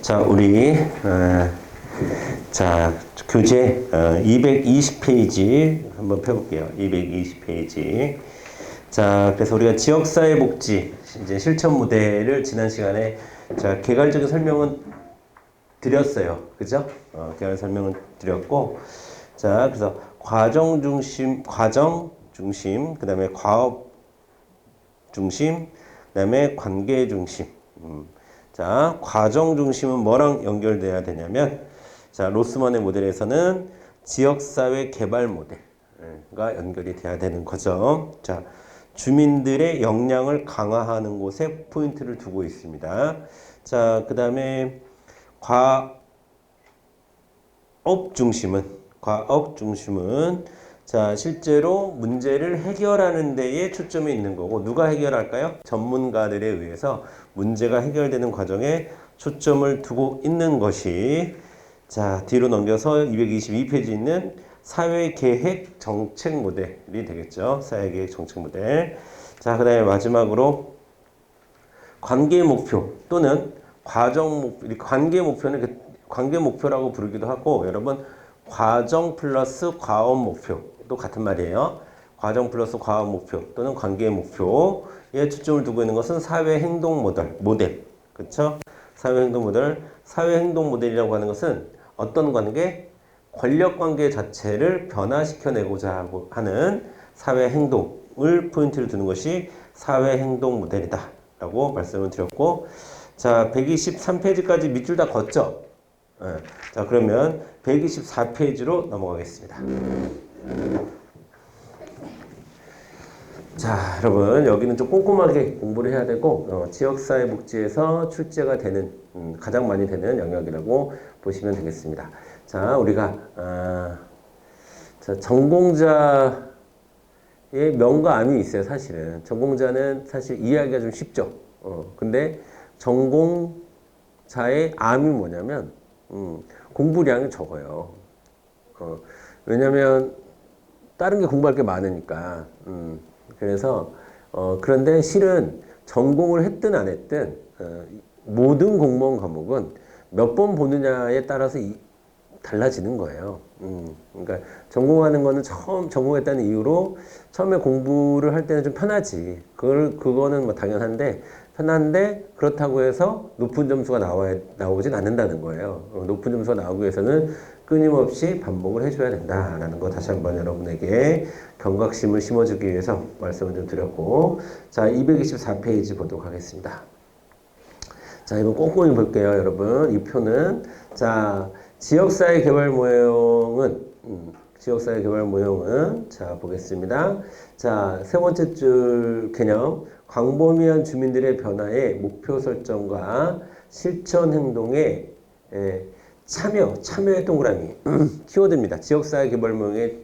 자, 우리 자 교재 220페이지 한번 펴볼게요. 220페이지. 자, 그래서 우리가 지역사회복지 이제 실천 모델을 지난 시간에 자 개괄적인 설명은 드렸어요. 그죠? 개괄 설명은 드렸고, 자 그래서 과정 중심, 그다음에 과업 중심, 그다음에 관계 중심. 자, 과정 중심은 뭐랑 연결돼야 되냐면, 자, 로스먼의 모델에서는 지역사회 개발 모델과 연결이 돼야 되는 거죠. 자, 주민들의 역량을 강화하는 곳에 포인트를 두고 있습니다. 자, 그 다음에 과업 중심은 자, 실제로 문제를 해결하는 데에 초점이 있는 거고, 누가 해결할까요? 전문가들에 의해서 문제가 해결되는 과정에 초점을 두고 있는 것이, 자, 뒤로 넘겨서 222페이지 있는 사회계획 정책 모델이 되겠죠. 사회계획 정책 모델. 자, 그 다음에 마지막으로 관계 목표 또는 과정 목표, 관계 목표는 관계 목표라고 부르기도 하고, 여러분 과정 플러스 과업 목표도 같은 말이에요. 과정 플러스 과업 목표 또는 관계 목표에 초점을 두고 있는 것은 사회 행동 모델. 그렇죠? 사회 행동 모델. 사회 행동 모델이라고 하는 것은 어떤 관계? 권력 관계 자체를 변화시켜내고자 하는 사회 행동을 포인트를 두는 것이 사회 행동 모델이다 라고 말씀을 드렸고, 자, 123페이지까지 밑줄 다 걷죠? 자, 그러면 124페이지로 넘어가겠습니다. 자, 여러분, 여기는 좀 꼼꼼하게 공부를 해야 되고, 지역사회복지에서 출제가 되는, 가장 많이 되는 영역이라고 보시면 되겠습니다. 자, 우리가, 자, 전공자의 명과 암이 있어요, 사실은. 전공자는 사실 이해하기가 좀 쉽죠. 근데 전공자의 암이 뭐냐면, 공부량이 적어요. 왜냐면 다른 게 공부할 게 많으니까. 그래서 그런데 실은 전공을 했든 안 했든 모든 공무원 과목은 몇 번 보느냐에 따라서 달라지는 거예요. 그러니까 전공하는 거는 처음 전공했다는 이유로 처음에 공부를 할 때는 좀 편하지. 그거는 뭐 당연한데, 그렇다고 해서 높은 점수가 나오진 않는다는 거예요. 높은 점수가 나오기 위해서는 끊임없이 반복을 해줘야 된다라는 거 다시 한번 여러분에게 경각심을 심어주기 위해서 말씀을 좀 드렸고, 자, 224페이지 보도록 하겠습니다. 자, 이거 꼼꼼히 볼게요, 여러분. 이 표는, 자, 지역사회 개발 모형은, 자, 보겠습니다. 자, 세 번째 줄 개념. 광범위한 주민들의 변화에 목표 설정과 실천 행동에 참여의 동그라미. 키워드입니다. 지역사회 개발 모형의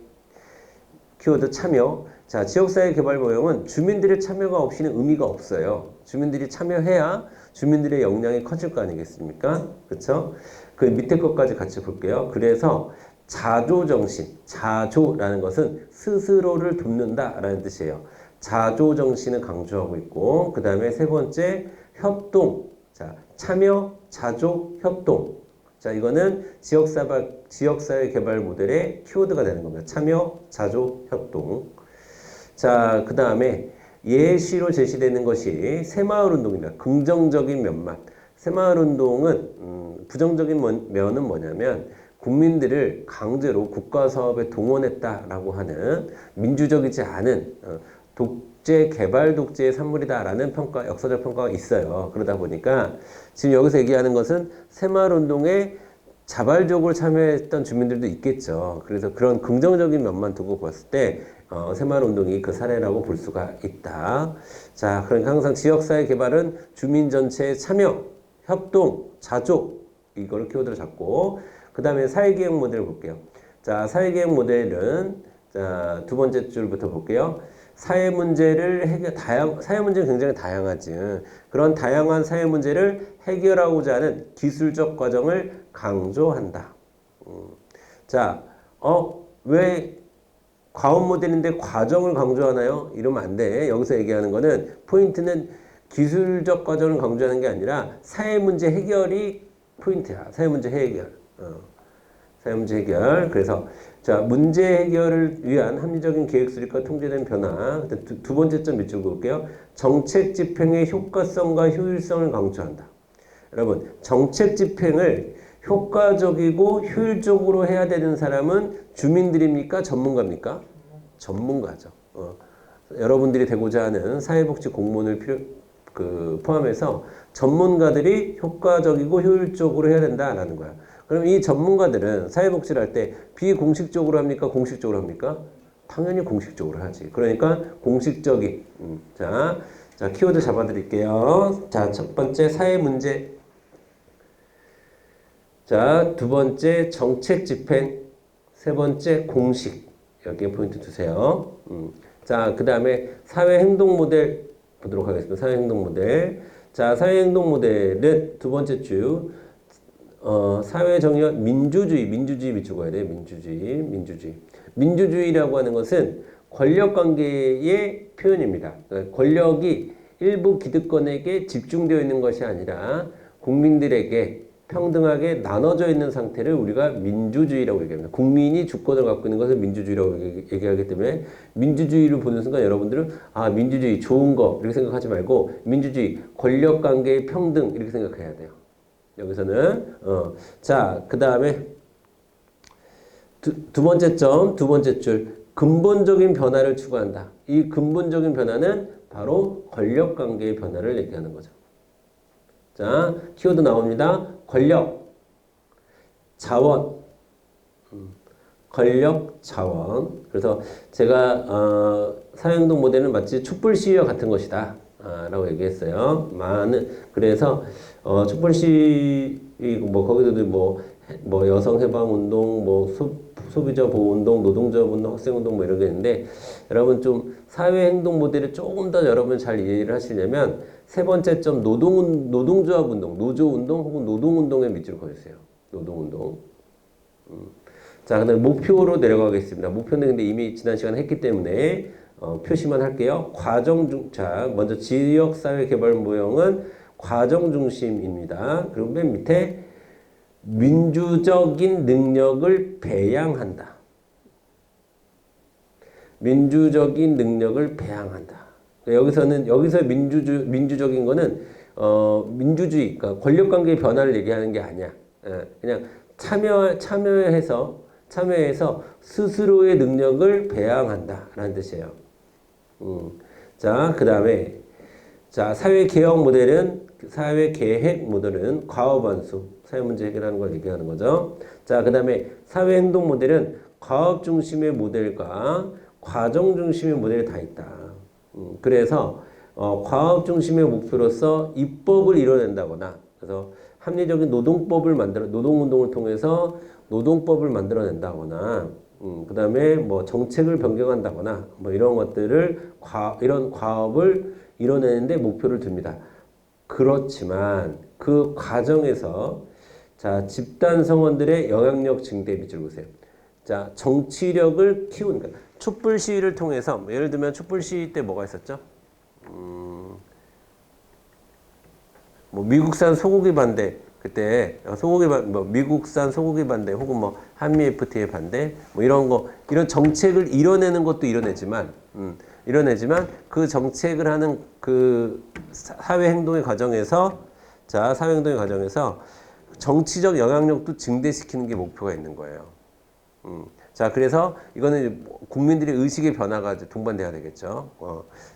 키워드 참여. 자, 지역사회 개발 모형은 주민들의 참여가 없이는 의미가 없어요. 주민들이 참여해야 주민들의 역량이 커질 거 아니겠습니까? 그쵸? 그 밑에 것까지 같이 볼게요. 그래서 자조정신, 자조라는 것은 스스로를 돕는다라는 뜻이에요. 자조정신을 강조하고 있고, 그 다음에 세 번째 협동. 자, 참여, 자조, 협동. 자, 이거는 지역사회 개발 모델의 키워드가 되는 겁니다. 참여, 자조, 협동. 자, 그 다음에 예시로 제시되는 것이 새마을운동입니다. 긍정적인 면만. 새마을운동은 부정적인 면은 뭐냐면 국민들을 강제로 국가사업에 동원했다라고 하는 민주적이지 않은 개발 독재의 산물이다라는 평가, 역사적 평가가 있어요. 그러다 보니까 지금 여기서 얘기하는 것은 새마을운동에 자발적으로 참여했던 주민들도 있겠죠. 그래서 그런 긍정적인 면만 두고 봤을 때 새마을운동이 그 사례라고 볼 수가 있다. 자, 그러니까 항상 지역사회 개발은 주민 전체의 참여, 협동, 자조, 이걸 키워드로 잡고, 그 다음에 사회계획 모델을 볼게요. 자, 사회계획 모델은, 자, 두 번째 줄부터 볼게요. 사회 문제는 굉장히 다양하지. 그런 다양한 사회 문제를 해결하고자 하는 기술적 과정을 강조한다. 자, 왜 과업 모델인데 과정을 강조하나요? 이러면 안 돼. 여기서 얘기하는 거는 포인트는 기술적 과정을 강조하는 게 아니라 사회 문제 해결이 포인트야. 사회 문제 해결. 사회 문제 해결. 그래서 자, 문제 해결을 위한 합리적인 계획 수립과 통제된 변화. 두 번째 점 밑줄 그을게요. 정책 집행의 효과성과 효율성을 강조한다. 여러분, 정책 집행을 효과적이고 효율적으로 해야 되는 사람은 주민들입니까? 전문가입니까? 전문가죠. 여러분들이 되고자 하는 사회복지 공무원을 포함해서 전문가들이 효과적이고 효율적으로 해야 된다라는 거야. 그럼 이 전문가들은 사회복지를 할 때 비공식적으로 합니까? 공식적으로 합니까? 당연히 공식적으로 하지. 그러니까 공식적인. 자, 키워드 잡아드릴게요. 자, 첫 번째 사회 문제. 자, 두 번째 정책 집행. 세 번째 공식. 여기에 포인트 두세요. 자, 그 다음에 사회 행동 모델 보도록 하겠습니다. 사회 행동 모델. 자, 사회 행동 모델은 두 번째 주. 사회 정의와 민주주의 밑줄 그어야 돼요. 민주주의라고 하는 것은 권력 관계의 표현입니다. 그러니까 권력이 일부 기득권에게 집중되어 있는 것이 아니라 국민들에게 평등하게 나눠져 있는 상태를 우리가 민주주의라고 얘기합니다. 국민이 주권을 갖고 있는 것을 민주주의라고 얘기하기 때문에 민주주의를 보는 순간 여러분들은 민주주의 좋은 거 이렇게 생각하지 말고 민주주의 권력 관계의 평등 이렇게 생각해야 돼요. 여기서는 자, 그 다음에 두 번째 점, 두 번째 줄 근본적인 변화를 추구한다. 이 근본적인 변화는 바로 권력 관계의 변화를 얘기하는 거죠. 자, 키워드 나옵니다. 권력, 자원, 권력, 자원. 그래서 제가 사회행동 모델은 마치 촛불 시위와 같은 것이다. 라고 얘기했어요. 그래서 촛불 시위 거기도 여성 해방 운동, 소비자 보호 운동, 노동자 운동, 학생 운동 이런 게 있는데 여러분 좀 사회 행동 모델을 조금 더 여러분 잘 이해를 하시려면 세 번째 점 노동조합 운동, 노조 운동 혹은 노동 운동에 밑줄 그어주세요. 노동 운동. 자, 그다음 목표로 내려가겠습니다. 목표는 근데 이미 지난 시간에 했기 때문에 표시만 할게요. 자, 먼저 지역사회개발 모형은 과정 중심입니다. 그리고 맨 밑에 민주적인 능력을 배양한다. 민주적인 능력을 배양한다. 여기서 민주적인 거는 민주주의, 그러니까 권력관계의 변화를 얘기하는 게 아니야. 그냥 참여해서 스스로의 능력을 배양한다라는 뜻이에요. 자, 그 다음에 사회계획 모델은 과업완수, 사회문제 해결하는 걸 얘기하는 거죠. 자, 그 다음에 사회행동 모델은 과업 중심의 모델과 과정 중심의 모델이 다 있다. 그래서 과업 중심의 목표로서 입법을 이뤄낸다거나, 그래서 합리적인 노동운동을 통해서 노동법을 만들어낸다거나, 그 다음에 정책을 변경한다거나, 이런 것들을, 이런 과업을 이뤄내는데 목표를 둡니다. 그렇지만 그 과정에서 자, 집단 성원들의 영향력 증대 밑줄 그으세요. 자, 정치력을 키우는 거야. 촛불 시위를 통해서 예를 들면 촛불 시위 때 뭐가 있었죠? 미국산 소고기 반대 그때 미국산 소고기 반대 혹은 한미 FTA 반대 이런 정책을 이뤄내는 것도 이뤄내지만 그 정책을 하는 그 사회 행동의 과정에서 정치적 영향력도 증대시키는 게 목표가 있는 거예요. 자, 그래서 이거는 국민들의 의식의 변화가 동반돼야 되겠죠.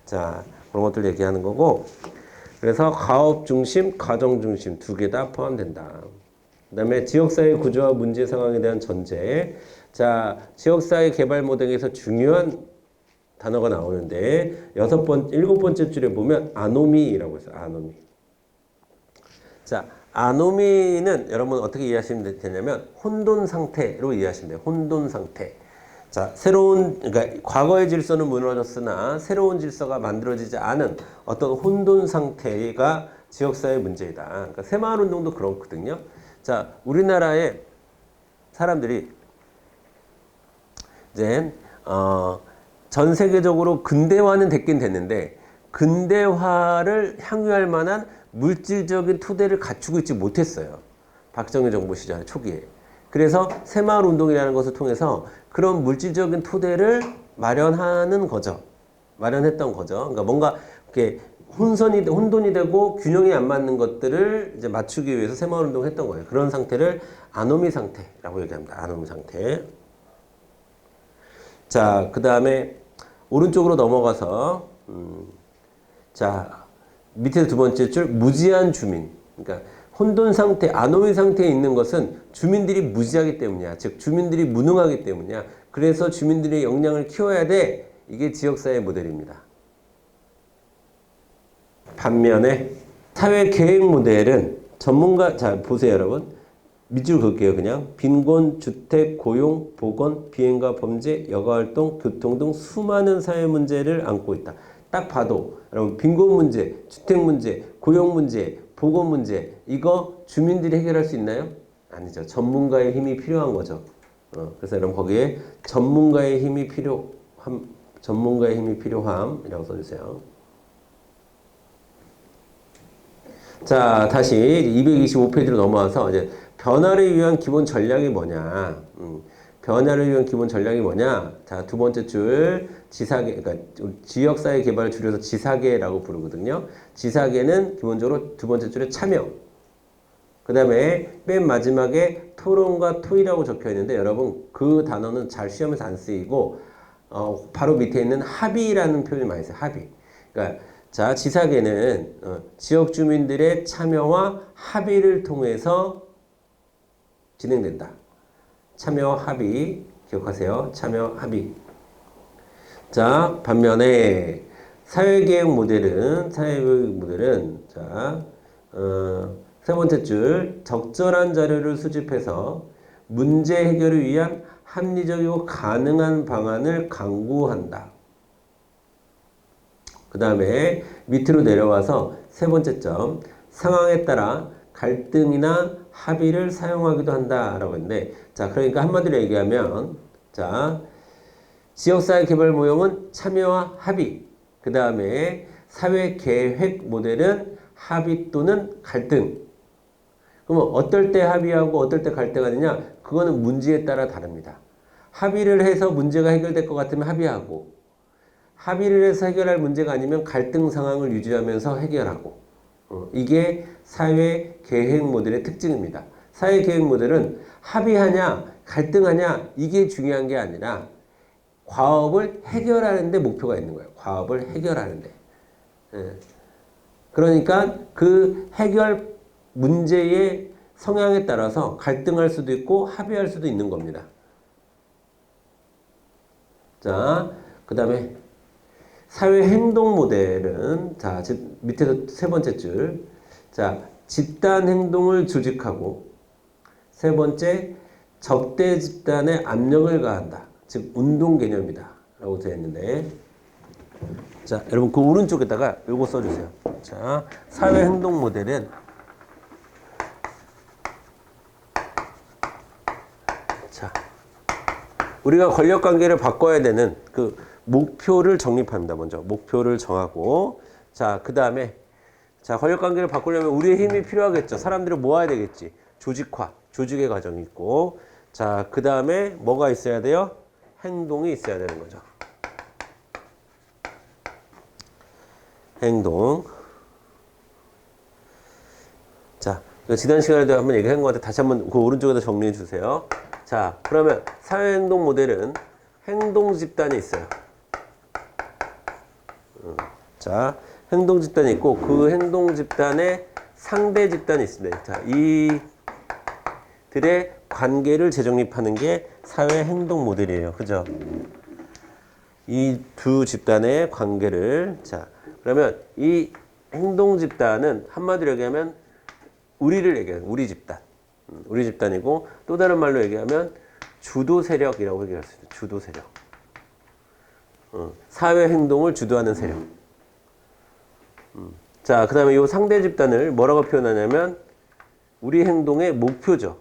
자, 그런 것들 얘기하는 거고. 그래서 가업 중심, 가정 중심 두 개 다 포함된다. 그 다음에 지역사회 구조와 문제 상황에 대한 전제. 자, 지역사회 개발 모델에서 중요한 단어가 나오는데 일곱 번째 줄에 보면 아노미라고 있어요. 아노미. 자, 아노미는 여러분 어떻게 이해하시면 되냐면 혼돈 상태로 이해하시면 돼요. 혼돈 상태. 자, 그러니까 과거의 질서는 무너졌으나 새로운 질서가 만들어지지 않은 어떤 혼돈 상태가 지역사회 문제이다. 그러니까 새마을 운동도 그렇거든요. 자, 우리나라의 사람들이 이제 전 세계적으로 근대화는 됐긴 됐는데 근대화를 향유할 만한 물질적인 토대를 갖추고 있지 못했어요. 박정희 정부 시절 초기에. 그래서 새마을운동이라는 것을 통해서 그런 물질적인 토대를 마련하는 거죠. 마련했던 거죠. 그러니까 뭔가 이렇게 혼돈이 되고 균형이 안 맞는 것들을 이제 맞추기 위해서 새마을운동을 했던 거예요. 그런 상태를 아노미 상태라고 얘기합니다. 아노미 상태. 자, 그 다음에 오른쪽으로 넘어가서 자, 밑에 두 번째 줄 무지한 주민. 그러니까 혼돈 상태, 아노미 상태에 있는 것은 주민들이 무지하기 때문이야. 즉 주민들이 무능하기 때문이야. 그래서 주민들의 역량을 키워야 돼. 이게 지역사회 모델입니다. 반면에 사회계획 모델은 전문가, 자 보세요 여러분. 밑줄 그을게요 그냥. 빈곤, 주택, 고용, 보건, 비행과 범죄, 여가활동, 교통 등 수많은 사회 문제를 안고 있다. 딱 봐도 여러분 빈곤 문제, 주택 문제, 고용 문제, 보건 문제 이거 주민들이 해결할 수 있나요? 아니죠. 전문가의 힘이 필요한 거죠. 그래서 여러분 거기에 전문가의 힘이 필요함이라고 써주세요. 자, 다시 225페이지로 넘어와서 이제 변화를 위한 기본 전략이 뭐냐? 변화를 위한 기본 전략이 뭐냐? 자, 두 번째 줄 지사계, 그러니까 지역사회 개발을 줄여서 지사계라고 부르거든요. 지사계는 기본적으로 두 번째 줄에 참여. 그 다음에 맨 마지막에 토론과 토의라고 적혀 있는데 여러분 그 단어는 잘 시험에서 안 쓰이고 바로 밑에 있는 합의라는 표현이 많이 써요. 합의. 그러니까 자, 지사계는 지역 주민들의 참여와 합의를 통해서 진행된다. 참여 합의 기억하세요. 참여 합의. 자, 반면에 사회계획 모델은 자, 세 번째 줄 적절한 자료를 수집해서 문제 해결을 위한 합리적이고 가능한 방안을 강구한다. 그 다음에 밑으로 내려와서 세 번째 점 상황에 따라 갈등이나 합의를 사용하기도 한다라고 했는데 자 그러니까 한마디로 얘기하면 자 지역사회 개발 모형은 참여와 합의 그 다음에 사회계획 모델은 합의 또는 갈등. 그러면 어떨 때 합의하고 어떨 때 갈등하느냐 그거는 문제에 따라 다릅니다. 합의를 해서 문제가 해결될 것 같으면 합의하고 합의를 해서 해결할 문제가 아니면 갈등 상황을 유지하면서 해결하고 이게 사회계획 모델의 특징입니다. 사회계획 모델은 합의하냐 갈등하냐 이게 중요한 게 아니라 과업을 해결하는 데 목표가 있는 거예요. 과업을 해결하는 데. 그러니까 그 해결 문제의 성향에 따라서 갈등할 수도 있고 합의할 수도 있는 겁니다. 자, 그 다음에 사회행동 모델은 자 밑에서 세 번째 줄 자 집단 행동을 조직하고 세 번째 적대 집단에 압력을 가한다. 즉 운동 개념이다 라고 되어 있는데 자 여러분 그 오른쪽에다가 요거 써주세요. 자 사회행동 모델은 자 우리가 권력관계를 바꿔야 되는 그 목표를 정립합니다. 먼저 목표를 정하고 자 그 다음에 자 권력관계를 바꾸려면 우리의 힘이 필요하겠죠. 사람들을 모아야 되겠지. 조직화, 조직의 과정이 있고 자 그 다음에 뭐가 있어야 돼요? 행동이 있어야 되는 거죠. 행동. 자 지난 시간에도 한번 얘기한 것 같아요. 다시 한번 그 오른쪽에다 정리해 주세요. 자 그러면 사회행동 모델은 행동 집단이 있어요. 자, 행동 집단이 있고 그 행동 집단에 상대 집단이 있습니다. 자, 이들의 관계를 재정립하는 게 사회 행동 모델이에요. 그죠? 이 두 집단의 관계를 자, 그러면 이 행동 집단은 한마디로 얘기하면 우리를 얘기하는 우리 집단. 우리 집단이고 또 다른 말로 얘기하면 주도 세력이라고 얘기할 수 있어요. 주도 세력. 사회 행동을 주도하는 세력. 자, 그 다음에 이 상대 집단을 뭐라고 표현하냐면 우리 행동의 목표죠.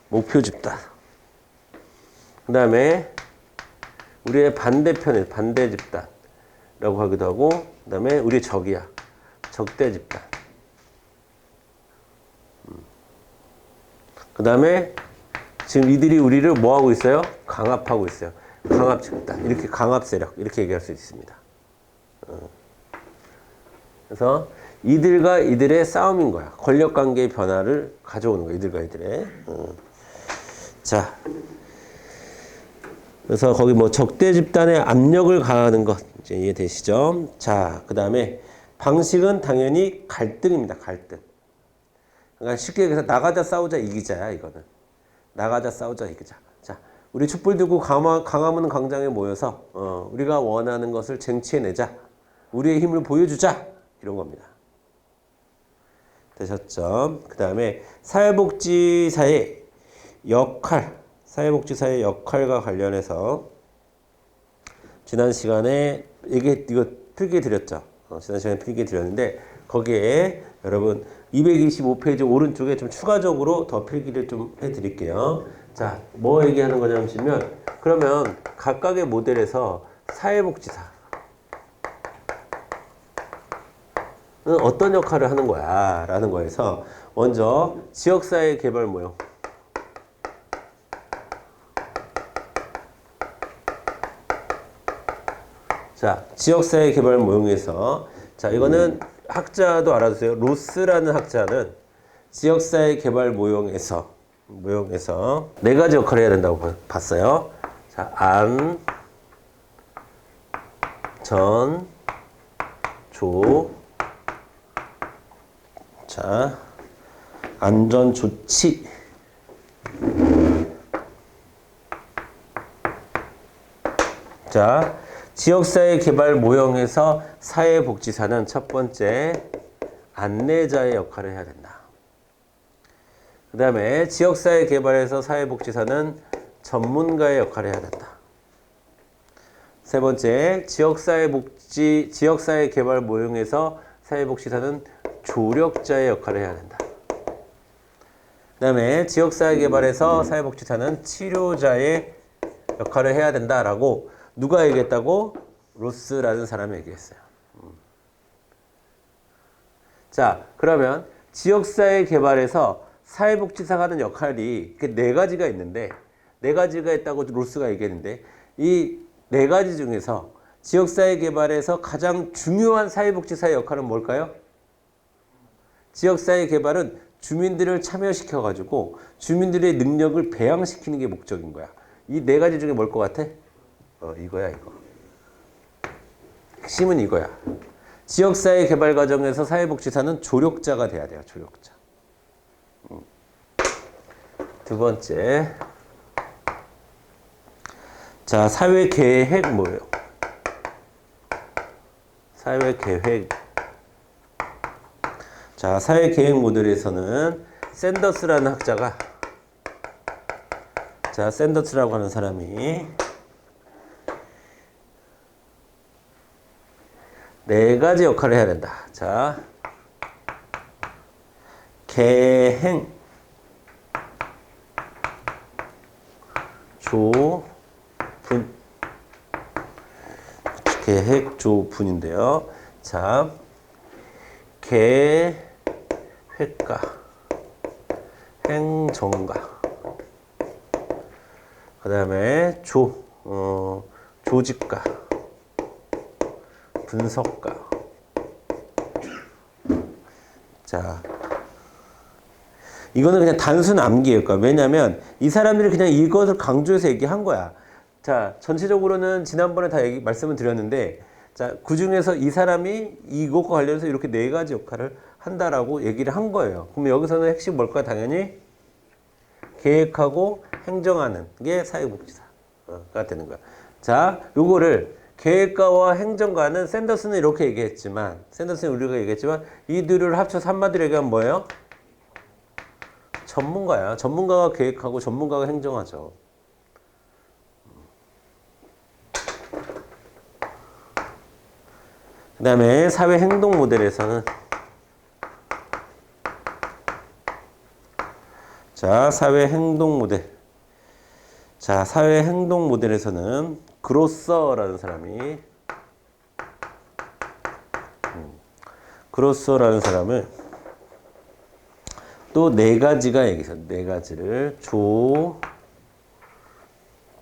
목표 집단. 그 다음에 우리의 반대편에 반대 집단이라고 하기도 하고 그 다음에 우리 적이야. 적대 집단. 그 다음에 지금 이들이 우리를 뭐 하고 있어요? 강압하고 있어요. 강압 집단. 이렇게 강압 세력. 이렇게 얘기할 수 있습니다. 그래서 이들과 이들의 싸움인 거야. 권력 관계의 변화를 가져오는 거야. 이들과 이들의. 자. 그래서 거기 뭐 적대 집단의 압력을 가하는 것. 이제 이해되시죠? 자, 그 다음에 방식은 당연히 갈등입니다. 갈등. 그러니까 쉽게 얘기해서 나가자 싸우자 이기자야, 이거는. 나가자 싸우자 이기자. 자, 우리 촛불 들고 광화문 광장에 모여서 우리가 원하는 것을 쟁취해내자. 우리의 힘을 보여주자. 이런 겁니다. 되셨죠? 그 다음에 사회복지사의 역할. 사회복지사의 역할과 관련해서 지난 시간에 이거 필기 드렸죠. 지난 시간에 필기 드렸는데 거기에 여러분 225페이지 오른쪽에 좀 추가적으로 더 필기를 좀 해드릴게요. 자, 뭐 얘기하는 거냐면 그러면 각각의 모델에서 사회복지사는 어떤 역할을 하는 거야 라는 거에서 먼저 지역사회 개발 모형. 자, 지역사회 개발 모형에서 자, 이거는 학자도 알아두세요. 로스라는 학자는 지역사회 개발 모형에서 네 가지 역할을 해야 된다고 봤어요. 자, 안, 전, 조. 자, 안전 조치. 자, 지역사회 개발 모형에서 사회복지사는 첫 번째 안내자의 역할을 해야 된다. 그 다음에 지역사회 개발에서 사회복지사는 전문가의 역할을 해야 된다. 세 번째, 지역사회 개발 모형에서 사회복지사는 조력자의 역할을 해야 된다. 그 다음에 지역사회 개발에서 사회복지사는 치료자의 역할을 해야 된다라고 누가 얘기했다고? 로스라는 사람이 얘기했어요. 자, 그러면 지역사회 개발에서 사회복지사가 하는 역할이 네 가지가 있는데 네 가지가 있다고 로스가 얘기했는데 이 네 가지 중에서 지역사회 개발에서 가장 중요한 사회복지사의 역할은 뭘까요? 지역사회 개발은 주민들을 참여시켜가지고 주민들의 능력을 배양시키는 게 목적인 거야. 이 네 가지 중에 뭘 것 같아? 이거야, 이거. 핵심은 이거야. 지역사회 개발 과정에서 사회복지사는 조력자가 돼야 돼요, 조력자. 두 번째. 자, 사회계획 뭐예요? 사회계획. 자, 사회계획 모델에서는 샌더스라는 학자가 자, 샌더스라고 하는 사람이 네 가지 역할을 해야 된다. 자, 계행, 조, 분. 계획, 조, 분인데요. 자, 계획가, 행정가. 그 다음에 조직가. 분석가. 자, 이거는 그냥 단순 암기일 거야. 왜냐면 이 사람들이 그냥 이것을 강조해서 얘기한 거야. 자, 전체적으로는 지난번에 다 말씀을 드렸는데, 자, 그 중에서 이 사람이 이것과 관련해서 이렇게 네 가지 역할을 한다라고 얘기를 한 거예요. 그럼 여기서는 핵심 뭘까요? 당연히 계획하고 행정하는 게 사회복지사가 되는 거야. 자, 요거를 계획가와 행정가는 샌더스는 이렇게 얘기했지만, 샌더스는 우리가 얘기했지만, 이 둘을 합쳐서 한마디로 얘기하면 뭐예요? 전문가야. 전문가가 계획하고 전문가가 행정하죠. 그 다음에 사회행동 모델에서는 자, 사회행동 모델. 자, 사회행동 모델에서는 그로서라는 사람이 그로서라는 사람을 또 네 가지가 여기서 네 가지를 조,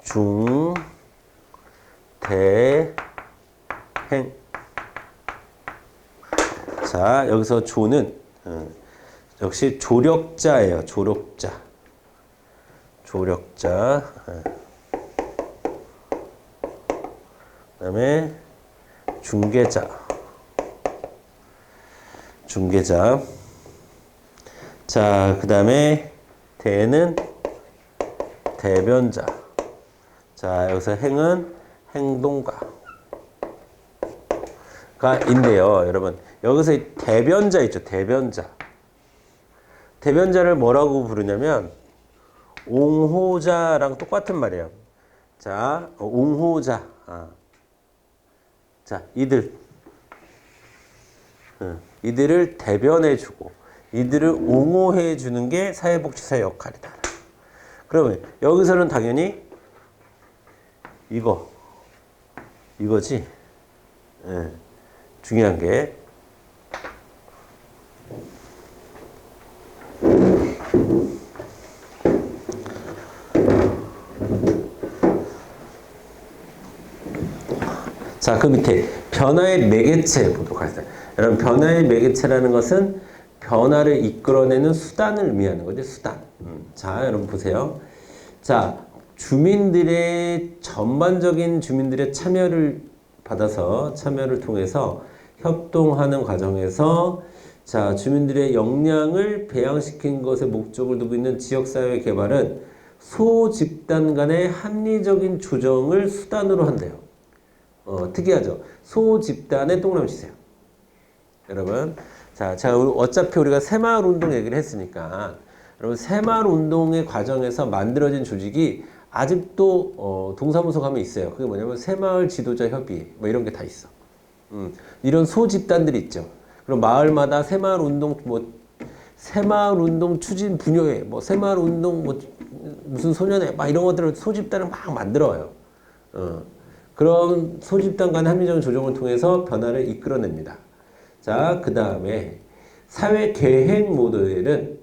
중, 대, 행. 자, 여기서 조는 역시 조력자예요. 조력자. 조력자. 그다음에 중개자. 중개자. 자, 그다음에 대는 대변자. 자, 여기서 행은 행동가가 인데요, 여러분. 여기서 이 대변자 있죠, 대변자. 대변자를 뭐라고 부르냐면 옹호자랑 똑같은 말이에요. 자, 옹호자. 자, 이들을 대변해주고 이들을 옹호해주는 게 사회복지사의 역할이다. 그러면 여기서는 당연히 이거지. 중요한 게 자, 그 밑에 변화의 매개체 보도록 하겠습니다. 여러분, 변화의 매개체라는 것은 변화를 이끌어내는 수단을 의미하는 거죠. 수단. 자, 여러분 보세요. 자, 전반적인 주민들의 참여를 받아서 참여를 통해서 협동하는 과정에서 자, 주민들의 역량을 배양시킨 것에 목적을 두고 있는 지역사회 개발은 소집단 간의 합리적인 조정을 수단으로 한대요. 특이하죠. 소집단에 동그라미 치세요. 여러분, 자, 어차피 우리가 새마을운동 얘기를 했으니까 여러분, 새마을운동의 과정에서 만들어진 조직이 아직도 동사무소 가면 있어요. 그게 뭐냐면 새마을지도자협의회 뭐 이런 게 다 있어. 이런 소집단들이 있죠. 그럼 마을마다 새마을운동 추진 분여회, 뭐 새마을운동 무슨 소년회 막 이런 것들을 소집단을 막 만들어요. 그런 소집단 간의 합리적인 조정을 통해서 변화를 이끌어냅니다. 자, 그 다음에 사회 계획 모델은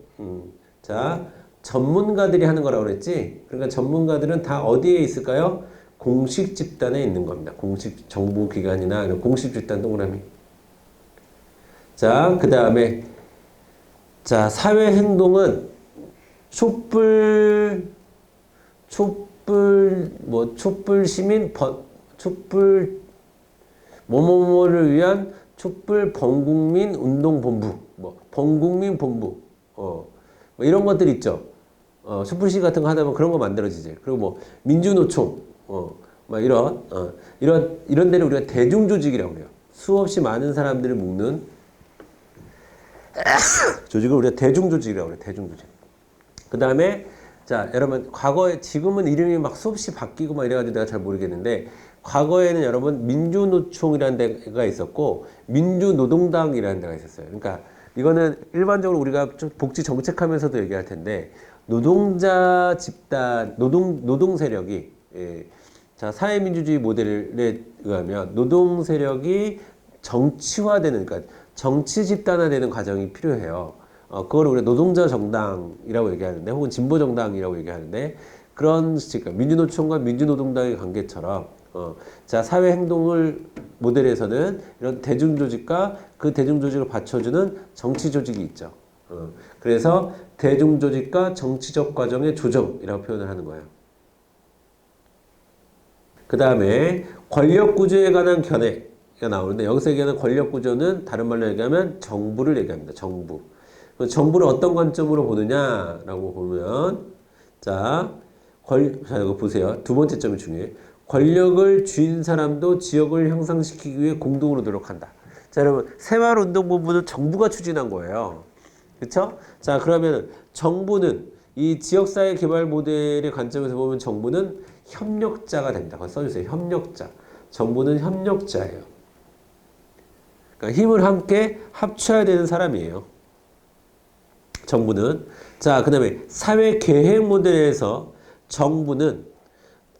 자, 전문가들이 하는 거라고 그랬지. 그러니까 전문가들은 다 어디에 있을까요? 공식 집단에 있는 겁니다. 공식 정보기관이나 이런 공식 집단 동그라미. 자, 그 다음에 자, 사회 행동은 촛불 시민 촛불 뭐뭐뭐를 위한 촛불 범국민 운동본부 범국민 본부 뭐 이런 것들 있죠. 촛불 시위 같은 거 하다 보면 그런 거 만들어지지. 그리고 뭐 민주노총 막 이런 데를 우리가 대중조직이라고 그래요. 수없이 많은 사람들을 묶는 조직을 우리가 대중조직이라고 그래요. 대중조직. 그 다음에 자, 여러분, 과거에, 지금은 이름이 막 수없이 바뀌고 막 이래가지고 내가 잘 모르겠는데, 과거에는 여러분, 민주노총이라는 데가 있었고, 민주노동당이라는 데가 있었어요. 그러니까, 이거는 일반적으로 우리가 좀 복지 정책하면서도 얘기할 텐데, 노동자 집단, 노동 세력이, 자, 사회민주주의 모델에 의하면, 노동 세력이 정치화되는, 그러니까, 정치 집단화되는 과정이 필요해요. 그걸 우리가 노동자 정당이라고 얘기하는데, 혹은 진보 정당이라고 얘기하는데, 그런, 그러니까 민주노총과 민주노동당의 관계처럼, 자, 사회 행동을 모델에서는 이런 대중조직과 그 대중조직을 받쳐주는 정치조직이 있죠. 그래서 대중조직과 정치적 과정의 조정이라고 표현을 하는 거예요. 그 다음에 권력구조에 관한 견해가 나오는데, 여기서 얘기하는 권력구조는 다른 말로 얘기하면 정부를 얘기합니다. 정부. 정부를 어떤 관점으로 보느냐라고 보면, 자, 이거 보세요. 두 번째 점이 중요해요. 권력을 쥔 사람도 지역을 향상시키기 위해 공동으로 노력한다. 자, 여러분, 새마을운동본부는 정부가 추진한 거예요. 그쵸? 자, 그러면 정부는 이 지역사회 개발 모델의 관점에서 보면 정부는 협력자가 된다. 그거 써주세요. 협력자. 정부는 협력자예요. 그러니까 힘을 함께 합쳐야 되는 사람이에요. 정부는. 자, 그 다음에 사회 계획 모델에서 정부는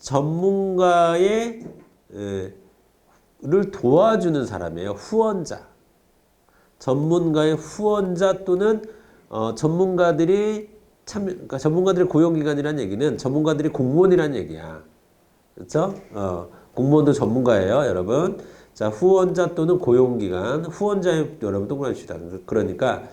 전문가의 를 도와주는 사람이에요. 후원자. 전문가의 후원자 또는 전문가들이 그러니까 전문가들의 고용기관이라는 얘기는 전문가들이 공무원이라는 얘기야. 그렇죠? 공무원도 전문가예요, 여러분. 자, 후원자 또는 고용기관, 후원자의 여러분 동그라미 칩시다. 그러니까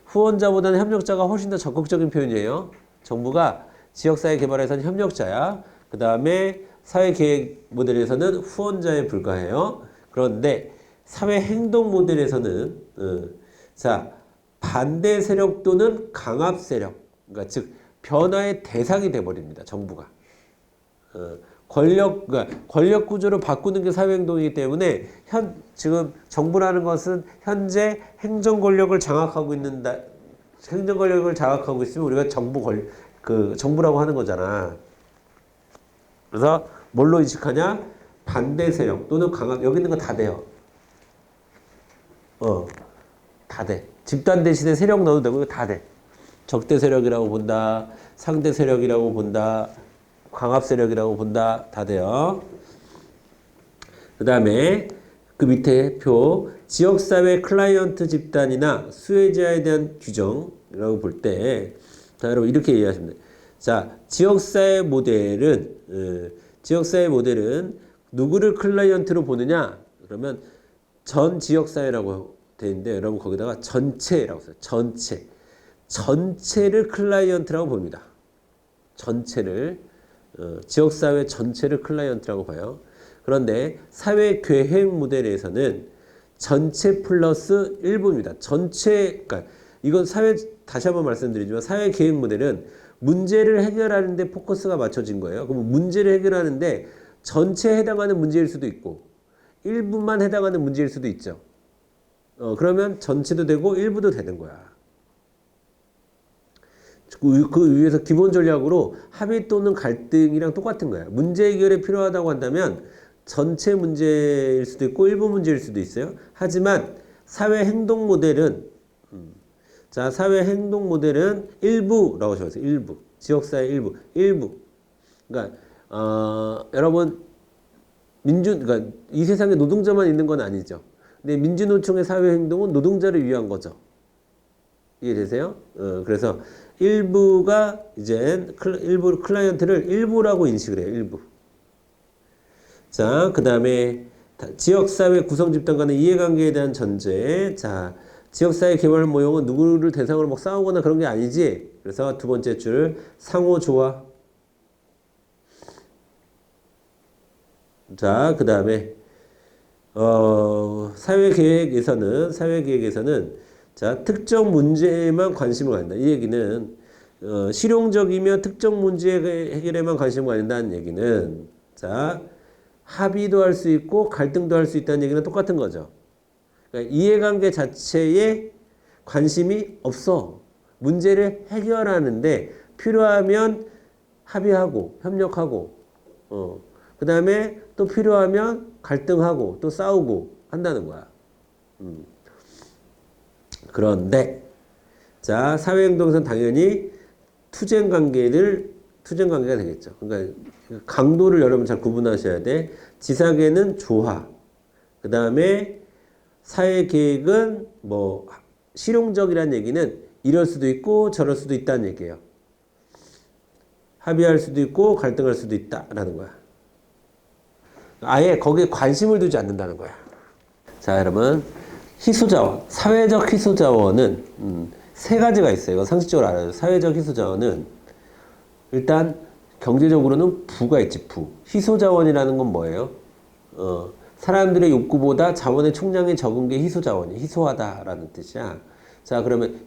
후원자보다는 협력자가 훨씬 더 적극적인 표현이에요. 정부가 지역사회 개발에서는 협력자야. 그 다음에 사회계획 모델에서는 후원자에 불과해요. 그런데 사회행동 모델에서는 자, 반대 세력 또는 강압 세력, 그러니까 즉 변화의 대상이 돼버립니다. 정부가. 그러니까 권력 구조를 바꾸는 게 사회행동이기 때문에 지금 정부라는 것은 현재 행정 권력을 장악하고 행정 권력을 장악하고 있으면 우리가 정부라고 하는 거잖아. 그래서 뭘로 인식하냐? 반대 세력 또는 강압, 여기 있는 거 다 돼요. 다 돼. 집단 대신에 세력 넣어도 되고 다 돼. 적대 세력이라고 본다. 상대 세력이라고 본다. 강압 세력이라고 본다. 다 돼요. 그 다음에 그 밑에 표 지역사회 클라이언트 집단이나 수혜자에 대한 규정이라고 볼 때 자, 여러분 이렇게 이해하시면 돼요. 자, 지역사회 모델은 누구를 클라이언트로 보느냐? 그러면 전 지역사회라고 되어 있는데 여러분 거기다가 전체라고 써요. 전체를 클라이언트라고 봅니다. 전체를 지역사회 전체를 클라이언트라고 봐요. 그런데 사회계획 모델에서는 전체 플러스 일부입니다. 그러니까 이건 다시 한번 말씀드리지만 사회계획 모델은 문제를 해결하는 데 포커스가 맞춰진 거예요. 그럼 문제를 해결하는데 전체에 해당하는 문제일 수도 있고 일부만 해당하는 문제일 수도 있죠. 그러면 전체도 되고 일부도 되는 거야. 그 위에서 기본 전략으로 합의 또는 갈등이랑 똑같은 거야. 문제 해결에 필요하다고 한다면 전체 문제일 수도 있고 일부 문제일 수도 있어요. 하지만 사회 행동 모델은 일부라고 적었어요. 일부. 지역사회 일부. 그러니까 여러분 그러니까 이 세상에 노동자만 있는 건 아니죠. 근데 민주노총의 사회 행동은 노동자를 위한 거죠. 이해되세요? 그래서 일부가 이제 일부 클라이언트를 일부라고 인식을 해요. 일부. 자, 그 다음에 지역사회 구성집단 간의 이해관계에 대한 전제. 자, 지역사회 개발 모형은 누구를 대상으로 막 싸우거나 그런 게 아니지. 그래서 두 번째 줄 상호조화. 자, 그 다음에 사회계획에서는 자, 특정 문제에만 관심을 갖는다. 이 얘기는 실용적이며 특정 문제 해결에만 관심을 갖는다는 얘기는 자, 합의도 할 수 있고 갈등도 할 수 있다는 얘기는 똑같은 거죠. 그러니까 이해관계 자체에 관심이 없어. 문제를 해결하는데 필요하면 합의하고 협력하고 그 다음에 또 필요하면 갈등하고 또 싸우고 한다는 거야. 그런데 자, 사회행동에서는 당연히 투쟁 관계가 되겠죠. 그러니까 강도를 여러분 잘 구분하셔야 돼. 지사계는 조화. 그 다음에 사회계획은 뭐 실용적이라는 얘기는 이럴 수도 있고 저럴 수도 있다는 얘기예요. 합의할 수도 있고 갈등할 수도 있다라는 거야. 아예 거기에 관심을 두지 않는다는 거야. 자, 여러분 희소자원, 사회적 희소자원은 세 가지가 있어요. 이거 상식적으로 알아요. 사회적 희소자원은 일단 경제적으로는 부가 있지, 부. 희소자원이라는 건 뭐예요? 사람들의 욕구보다 자원의 총량이 적은 게 희소자원이에요. 희소하다라는 뜻이야. 자, 그러면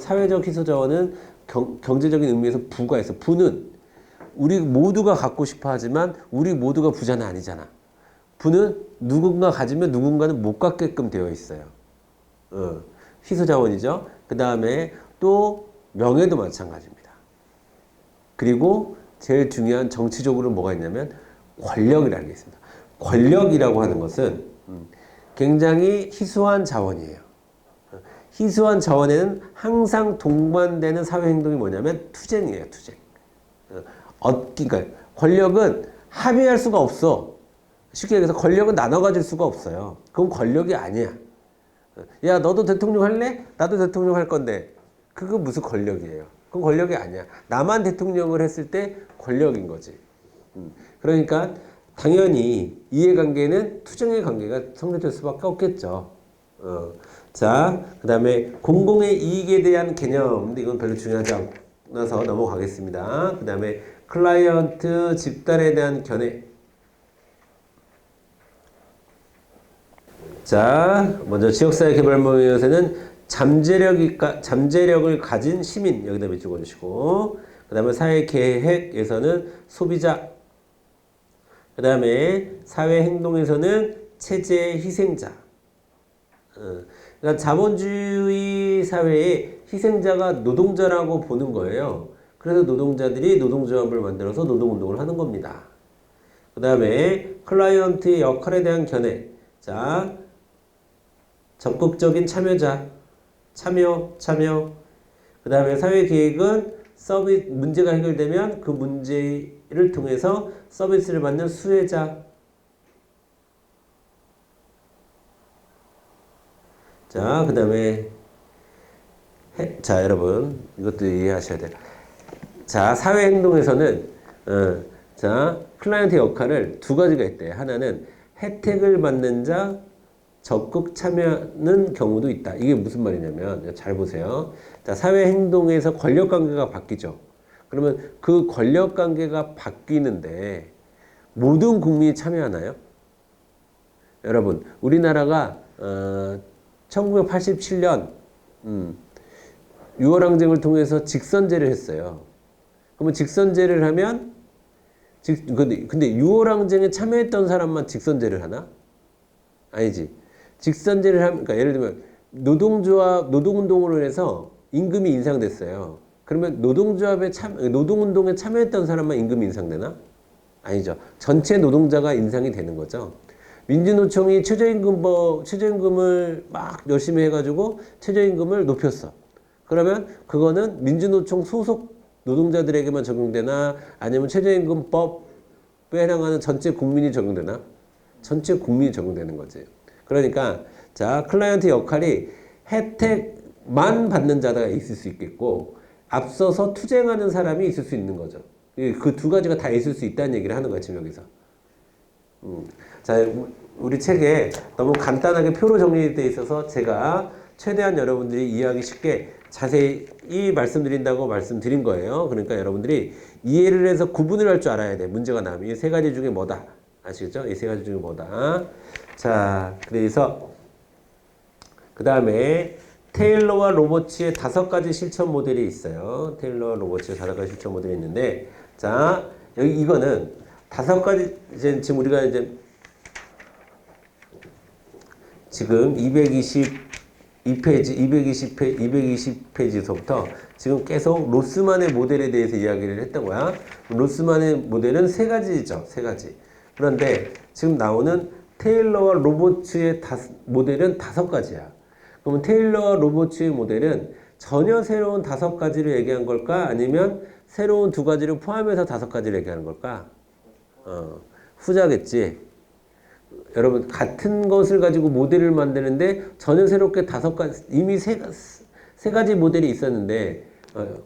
사회적 희소자원은 경제적인 의미에서 부가 있어. 부는 우리 모두가 갖고 싶어 하지만 우리 모두가 부자는 아니잖아. 부는 누군가 가지면 누군가는 못 갖게끔 되어 있어요. 희소자원이죠. 그 다음에 또 명예도 마찬가지입니다. 그리고 제일 중요한 정치적으로 뭐가 있냐면 권력이라는 게 있습니다. 권력이라고 하는 것은 굉장히 희소한 자원이에요. 희소한 자원에는 항상 동반되는 사회행동이 뭐냐면 투쟁이에요. 투쟁. 그러니까 권력은 합의할 수가 없어. 쉽게 얘기해서 권력은 나눠 가질 수가 없어요. 그건 권력이 아니야. 야, 너도 대통령 할래? 나도 대통령 할 건데. 그거 무슨 권력이에요? 그건 권력이 아니야. 나만 대통령을 했을 때 권력인 거지. 그러니까 당연히 이해관계는 투쟁의 관계가 성립될 수밖에 없겠죠. 자, 그 다음에 공공의 이익에 대한 개념. 근데 이건 별로 중요하지 않아서 넘어가겠습니다. 그 다음에 클라이언트 집단에 대한 견해. 자, 먼저 지역사회 개발모임에서는 잠재력을 가진 시민 여기다 몇 적어주시고, 그 다음에 사회계획에서는 소비자, 그 다음에 사회행동에서는 체제의 희생자. 그러니까 자본주의 사회에 희생자가 노동자라고 보는 거예요. 그래서 노동자들이 노동조합을 만들어서 노동운동을 하는 겁니다. 그 다음에 클라이언트의 역할에 대한 견해. 자, 적극적인 참여자, 참여. 그 다음에 사회계획은 문제가 해결되면 그 문제를 통해서 서비스를 받는 수혜자. 자, 그 다음에 자, 여러분 이것도 이해하셔야 돼요. 자, 사회행동에서는 자, 클라이언트 역할을 두 가지가 있대요. 하나는 혜택을 받는 자, 적극 참여하는 경우도 있다. 이게 무슨 말이냐면 잘 보세요. 자, 사회행동에서 권력관계가 바뀌죠. 그러면 그 권력관계가 바뀌는데 모든 국민이 참여하나요? 여러분, 우리나라가 1987년 6월항쟁을 통해서 직선제를 했어요. 그러면 직선제를 하면 근데 6월항쟁에 참여했던 사람만 직선제를 하나? 아니지. 직선제를 하면, 그러니까 예를 들면 노동운동으로 해서 임금이 인상됐어요. 그러면 노동운동에 참여했던 사람만 임금이 인상되나? 아니죠. 전체 노동자가 인상이 되는 거죠. 민주노총이 최저임금을 막 열심히 해가지고 최저임금을 높였어. 그러면 그거는 민주노총 소속 노동자들에게만 적용되나? 아니면 최저임금법에 해당하는 전체 국민이 적용되나? 전체 국민이 적용되는 거지. 그러니까 자, 클라이언트 역할이 혜택만 받는 자가 있을 수 있겠고 앞서서 투쟁하는 사람이 있을 수 있는 거죠. 그 두 가지가 다 있을 수 있다는 얘기를 하는 거야, 지금 여기서. 자, 우리 책에 너무 간단하게 표로 정리되어 있어서 제가 최대한 여러분들이 이해하기 쉽게 자세히 말씀드린다고 말씀드린 거예요. 그러니까 여러분들이 이해를 해서 구분을 할 줄 알아야 돼. 문제가 나면 이 세 가지 중에 뭐다. 아시겠죠? 이 세 가지 중에 뭐다. 자, 그래서 그 다음에 테일러와 로버츠의 5가지 실천 모델이 있어요. 테일러와 로버츠의 5가지 실천 모델이 있는데, 자, 여기 이거는 5가지, 지금 우리가 지금 220페이지서부터 지금 계속 로스만의 모델에 대해서 이야기를 했던 거야. 로스만의 모델은 3가지죠. 3가지. 그런데 지금 나오는 테일러와 로버츠의 모델은 5가지야. 그러면 테일러와 로버츠의 모델은 전혀 새로운 5가지를 얘기한 걸까? 아니면 새로운 2가지를 포함해서 5가지를 얘기하는 걸까? 후자겠지. 여러분, 같은 것을 가지고 모델을 만드는데 전혀 새롭게 5가지, 이미 세 가지 모델이 있었는데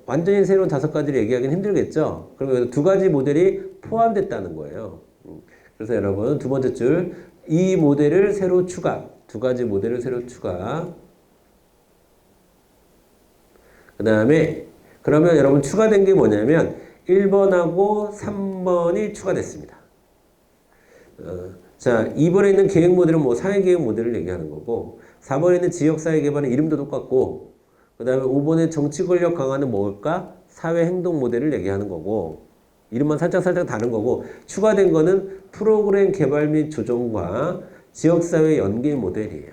완전히 새로운 5가지를 얘기하기는 힘들겠죠. 그러면 2가지 모델이 포함됐다는 거예요. 그래서 여러분, 두 번째 줄, 이 모델을 새로 추가. 2가지 모델을 새로 추가. 그 다음에 그러면 여러분 추가된 게 뭐냐면 1번하고 3번이 추가됐습니다. 자, 2번에 있는 계획 모델은 뭐 사회계획 모델을 얘기하는 거고, 4번에 있는 지역사회개발은 이름도 똑같고, 그 다음에 5번에 정치권력 강화는 뭘까? 사회행동 모델을 얘기하는 거고, 이름만 살짝 다른 거고, 추가된 거는 프로그램 개발 및 조정과 지역사회 연계 모델이에요.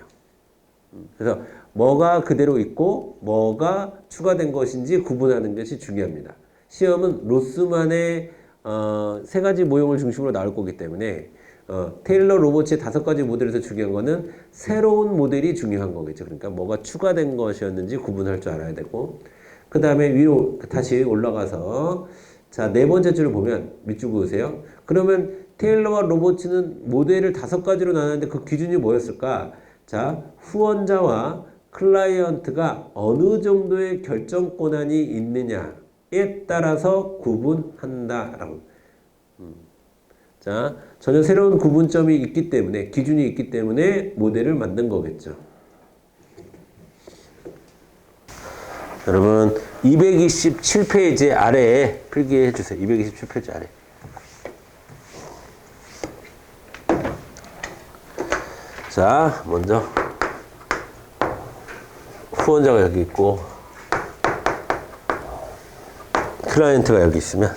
그래서 뭐가 그대로 있고 뭐가 추가된 것인지 구분하는 것이 중요합니다. 시험은 로스만의 3가지 모형을 중심으로 나올 거기 때문에 테일러 로버츠의 5가지 모델에서 중요한 거는 새로운 모델이 중요한 거겠죠. 그러니까 뭐가 추가된 것이었는지 구분할 줄 알아야 되고, 그 다음에 위로 다시 올라가서 자, 4번째 줄을 보면 밑줄 보세요. 그러면 테일러와 로버츠는 모델을 5가지로 나눴는데 그 기준이 뭐였을까? 자, 후원자와 클라이언트가 어느 정도의 결정 권한이 있느냐에 따라서 구분한다라고. 자, 전혀 새로운 구분점이 있기 때문에, 기준이 있기 때문에 모델을 만든 거겠죠. 여러분 227페이지 아래에 필기해 주세요. 227페이지 아래. 자, 먼저 후원자가 여기 있고 클라이언트가 여기 있으면,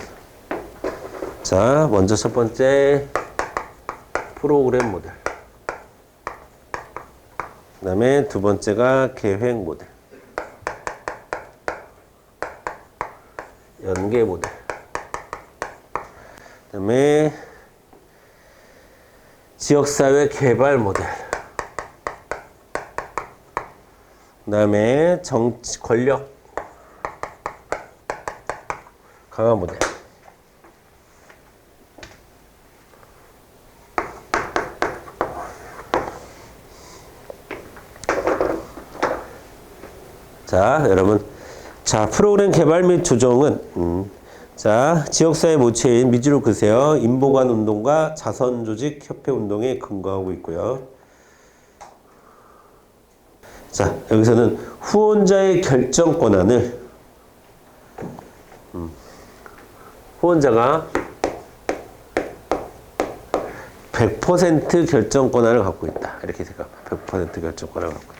자, 먼저 첫 번째 프로그램 모델, 그 다음에 두 번째가 계획 모델, 연계 모델, 그 다음에 지역사회 개발 모델, 그 다음에 정치 권력 강화 모델. 자, 여러분. 자, 프로그램 개발 및 조정은, 자, 지역사회 모체인 미주로 그세요. 인보관 운동과 자선조직 협회 운동에 근거하고 있고요. 자, 여기서는 후원자의 결정 권한을, 후원자가 100% 결정 권한을 갖고 있다. 이렇게 생각합니다. 100% 결정 권한을 갖고 있다.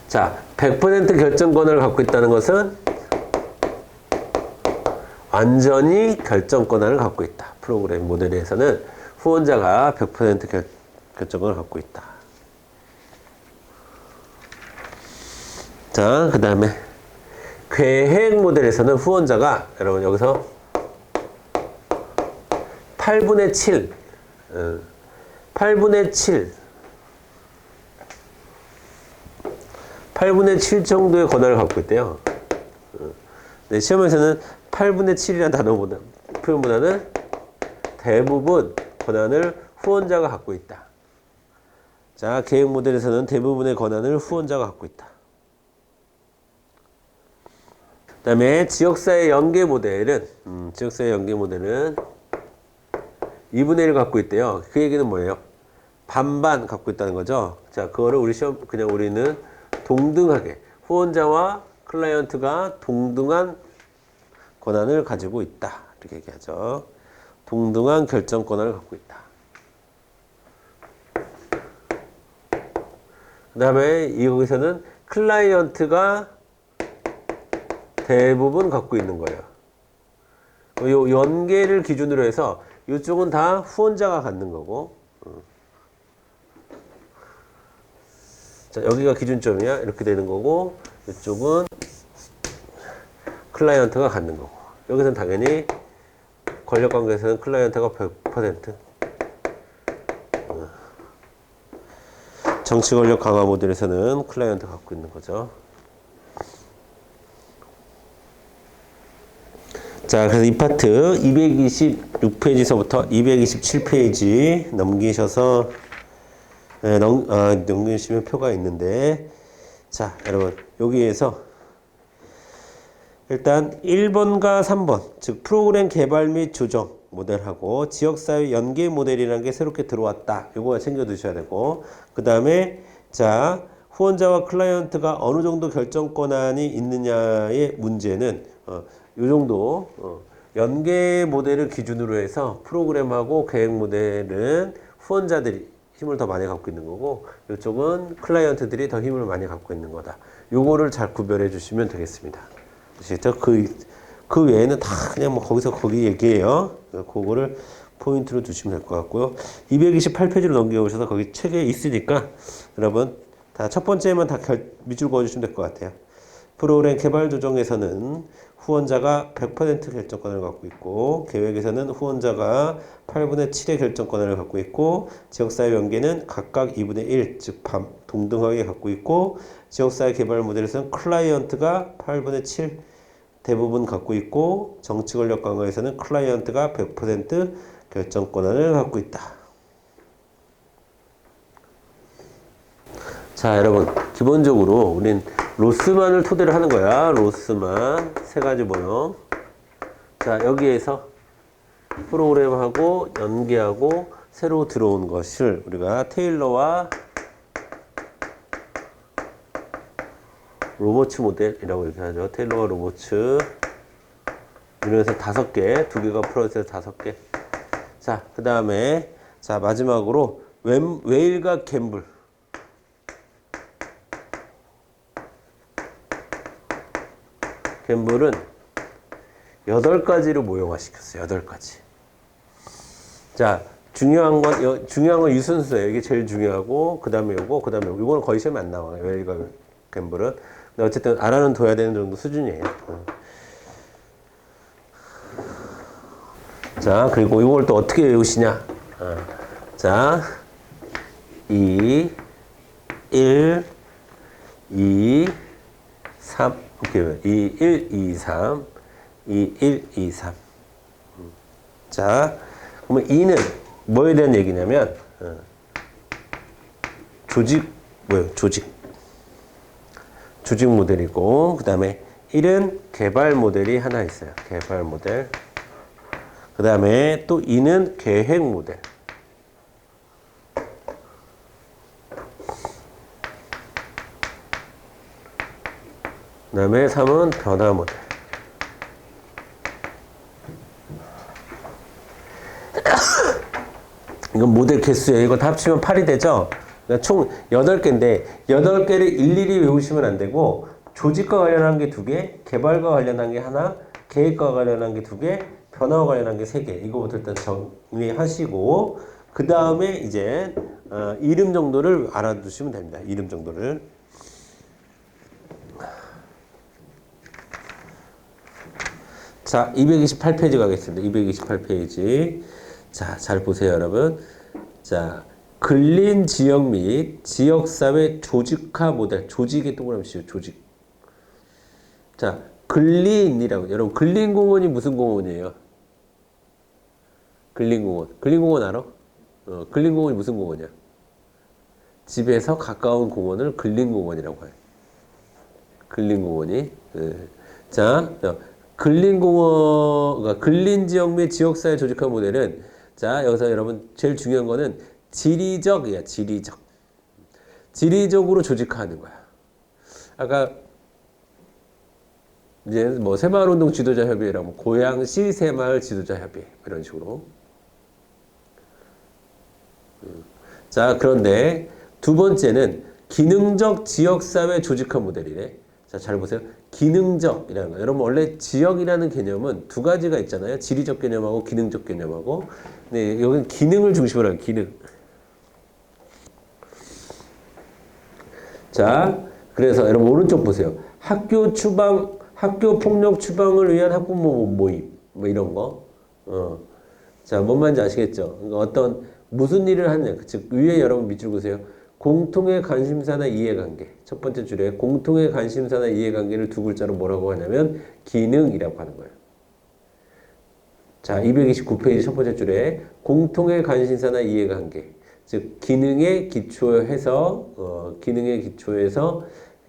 자, 100% 결정권을 갖고 있다는 것은 완전히 결정권을 갖고 있다. 프로그램 모델에서는 후원자가 100% 결정권을 갖고 있다. 자, 그 다음에 계획 모델에서는 후원자가, 여러분 여기서 8분의 7, 8분의 7 정도의 권한을 갖고 있대요. 네, 시험에서는 8분의 7이라는 단어보다, 표현보다는 대부분 권한을 후원자가 갖고 있다. 자, 계획 모델에서는 대부분의 권한을 후원자가 갖고 있다. 그 다음에 지역사회 연계 모델은, 지역사회 연계 모델은 2분의 1 갖고 있대요. 그 얘기는 뭐예요? 반반 갖고 있다는 거죠. 자, 그거를 우리 시험, 그냥 우리는 동등하게, 후원자와 클라이언트가 동등한 권한을 가지고 있다. 이렇게 얘기하죠. 동등한 결정 권한을 갖고 있다. 그 다음에 여기서는 클라이언트가 대부분 갖고 있는 거예요. 요 연계를 기준으로 해서 이쪽은 다 후원자가 갖는 거고, 자, 여기가 기준점이야. 이렇게 되는 거고, 이쪽은 클라이언트가 갖는 거고. 여기서는 당연히 권력관계에서는 클라이언트가 100%. 정치 권력 강화 모델에서는 클라이언트가 갖고 있는 거죠. 자, 그래서 이 파트 226페이지서부터 227페이지 넘기셔서, 넘기시면 표가 있는데, 자, 여러분, 여기에서 일단 1번과 3번, 즉 프로그램 개발 및 조정 모델하고 지역사회 연계 모델이라는 게 새롭게 들어왔다. 이거 챙겨 두셔야 되고, 그 다음에 자, 후원자와 클라이언트가 어느 정도 결정 권한이 있느냐의 문제는 이 정도 연계 모델을 기준으로 해서 프로그램하고 계획 모델은 후원자들이 힘을 더 많이 갖고 있는 거고, 이쪽은 클라이언트들이 더 힘을 많이 갖고 있는 거다. 요거를 잘 구별해 주시면 되겠습니다. 그 외에는 다 그냥 뭐 거기서 거기 얘기해요. 그거를 포인트로 두시면 될 것 같고요. 228페이지로 넘겨오셔서 거기 책에 있으니까 여러분 다 첫 번째만 다 밑줄 그어주시면 될 것 같아요. 프로그램 개발 조정에서는 후원자가 100% 결정권을 갖고 있고, 계획에서는 후원자가 8분의 7의 결정권을 갖고 있고, 지역사회 연계는 각각 2분의 1, 즉 동등하게 갖고 있고, 지역사회 개발 모델에서는 클라이언트가 8분의 7 대부분 갖고 있고, 정치 권력 강화에서는 클라이언트가 100% 결정 권한을 갖고 있다. 자, 여러분, 기본적으로 우린 로스만을 토대로 하는 거야. 로스만 세 가지 모형. 자, 여기에서 프로그램하고 연계하고 새로 들어온 것을 우리가 테일러와 로버츠 모델이라고 이렇게 하죠. 테일러와 로버츠. 이래서 5개, 2개가 풀어져서 5개. 자, 그 다음에, 자, 마지막으로 웨일과 갬블. 갬블은 8가지로 모형화시켰어요. 8가지. 자, 중요한 건 유순수예요. 이게 제일 중요하고, 그 다음에 요거, 그 다음에 요거. 이거는 거의 시험에 안 나와요. 웨일과 갬블은. 근데 어쨌든 알아는 둬야 되는 정도 수준이에요. 자, 그리고 이걸 또 어떻게 외우시냐. 자, 2, 1, 2, 3. 이렇게 2, 1, 2, 3. 2, 1, 2, 3. 자, 그러면 2는 뭐에 대한 얘기냐면, 조직 모델이고, 그 다음에 1은 개발 모델이 하나 있어요. 개발 모델. 그 다음에 또 2는 계획 모델. 그 다음에 3은 변화 모델. 이건 모델 개수예요. 이거 다 합치면 8이 되죠? 그러니까 총 8개인데 8개를 일일이 외우시면 안 되고 조직과 관련한 게 2개, 개발과 관련한 게 하나, 계획과 관련한 게 2개, 변화와 관련한 게 3개. 이거부터 일단 정리하시고 그 다음에 이제 이름 정도를 알아두시면 됩니다. 이름 정도를. 자, 228페이지 가겠습니다. 228페이지. 자, 잘 보세요, 여러분. 자, 근린 지역 및 지역사회 조직화 모델. 조직의 동그라미 씌워, 조직. 자, 근린이라고. 여러분, 근린공원이 무슨 공원이에요? 근린공원. 근린공원 알아? 근린공원이 무슨 공원이야? 집에서 가까운 공원을 근린공원이라고 해요. 근린공원이. 자, 근린공원, 그러니까 근린지역 및 지역사회 조직화 모델은 자, 여기서 여러분 제일 중요한 거는 지리적이야, 지리적. 지리적으로 조직화하는 거야. 아까 이제 뭐 새마을운동 지도자 협의회라고 고양시 새마을 지도자 협의회 이런 식으로. 자, 그런데 두 번째는 기능적 지역사회 조직화 모델이래. 자, 잘 보세요. 기능적이라는 거. 여러분 원래 지역이라는 개념은 2가지가 있잖아요. 지리적 개념하고 기능적 개념하고. 네, 여기는 기능을 중심으로 해요. 기능. 자, 그래서 여러분 오른쪽 보세요. 학교 폭력 추방을 위한 학부모 모임. 뭐 이런 거. 자, 뭔 말인지 아시겠죠? 그러니까 무슨 일을 하느냐. 즉, 위에 여러분 밑줄 보세요. 공통의 관심사나 이해관계. 첫 번째 줄에 공통의 관심사나 이해관계를 2글자로 뭐라고 하냐면 기능이라고 하는 거예요. 자, 229페이지 첫 번째 줄에 공통의 관심사나 이해관계. 즉 기능에 기초해서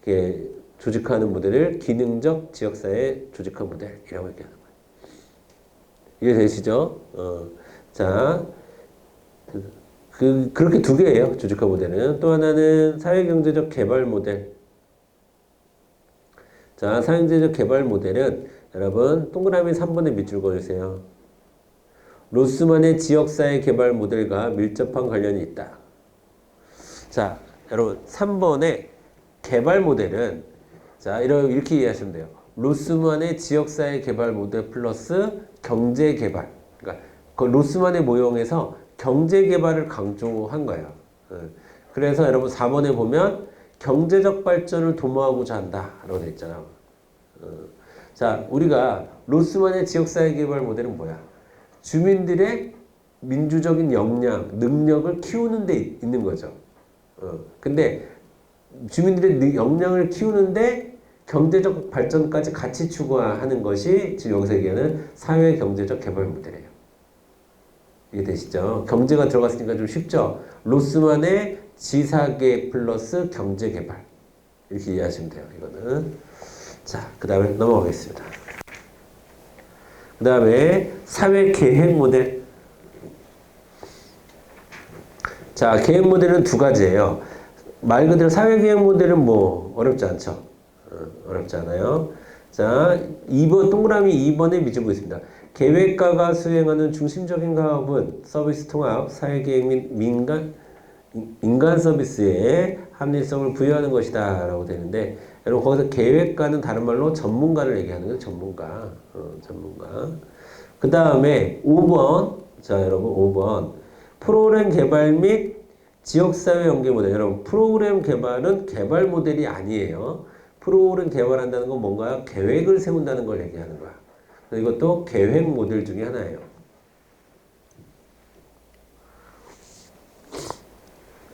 이렇게 조직화하는 모델을 기능적 지역사회 조직화 모델이라고 얘기하는 거예요. 이해되시죠? 자, 그렇게 2개예요. 조직화 모델은. 또 하나는 사회경제적 개발 모델. 자, 사회경제적 개발 모델은 여러분 동그라미 3번에 밑줄 그어주세요. 로스만의 지역사회 개발 모델과 밀접한 관련이 있다. 자, 여러분 3번의 개발 모델은 자, 이렇게 이해하시면 돼요. 로스만의 지역사회 개발 모델 플러스 경제 개발. 그러니까 그 로스만의 모형에서 경제 개발을 강조한 거예요. 그래서 여러분 4번에 보면 경제적 발전을 도모하고자 한다라고 되어 있잖아요. 자, 우리가 로스만의 지역사회 개발 모델은 뭐야? 주민들의 민주적인 역량, 능력을 키우는 데 있는 거죠. 근데 주민들의 역량을 키우는데 경제적 발전까지 같이 추구하는 것이 지금 여기서 얘기하는 사회 경제적 개발 모델이에요. 이게 되시죠? 경제가 들어갔으니까 좀 쉽죠? 로스만의 지사계 플러스 경제개발. 이렇게 이해하시면 돼요, 이거는. 자, 그 다음에 넘어가겠습니다. 그 다음에 사회계획 모델. 자, 계획 모델은 두 가지예요. 말 그대로 사회계획 모델은 뭐 어렵지 않죠? 어렵지 않아요. 자, 2번 동그라미 2번에 밑줄 보겠습니다. 계획가가 수행하는 중심적인 사업은 서비스 통합, 사회계획 및 인간 서비스에 합리성을 부여하는 것이다 라고 되는데, 여러분 거기서 계획가는 다른 말로 전문가를 얘기하는 거예요. 전문가. 전문가. 그 다음에 5번. 자, 여러분 5번. 프로그램 개발 및 지역사회 연계 모델. 여러분 프로그램 개발은 개발 모델이 아니에요. 프로그램 개발한다는 건 뭔가요? 계획을 세운다는 걸 얘기하는 거야. 이것도 계획 모델 중에 하나예요.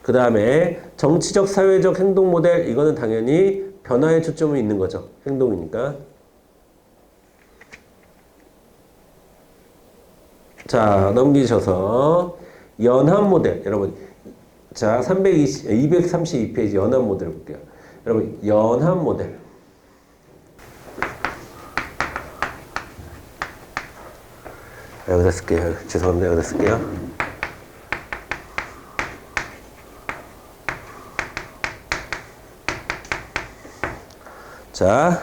그 다음에 정치적 사회적 행동 모델. 이거는 당연히 변화에 초점이 있는 거죠. 행동이니까. 자, 넘기셔서 연합 모델. 여러분 자, 232페이지 연합 모델 볼게요. 여러분 연합 모델. 여기다 쓸게요. 죄송합니다. 여기다 쓸게요. 자,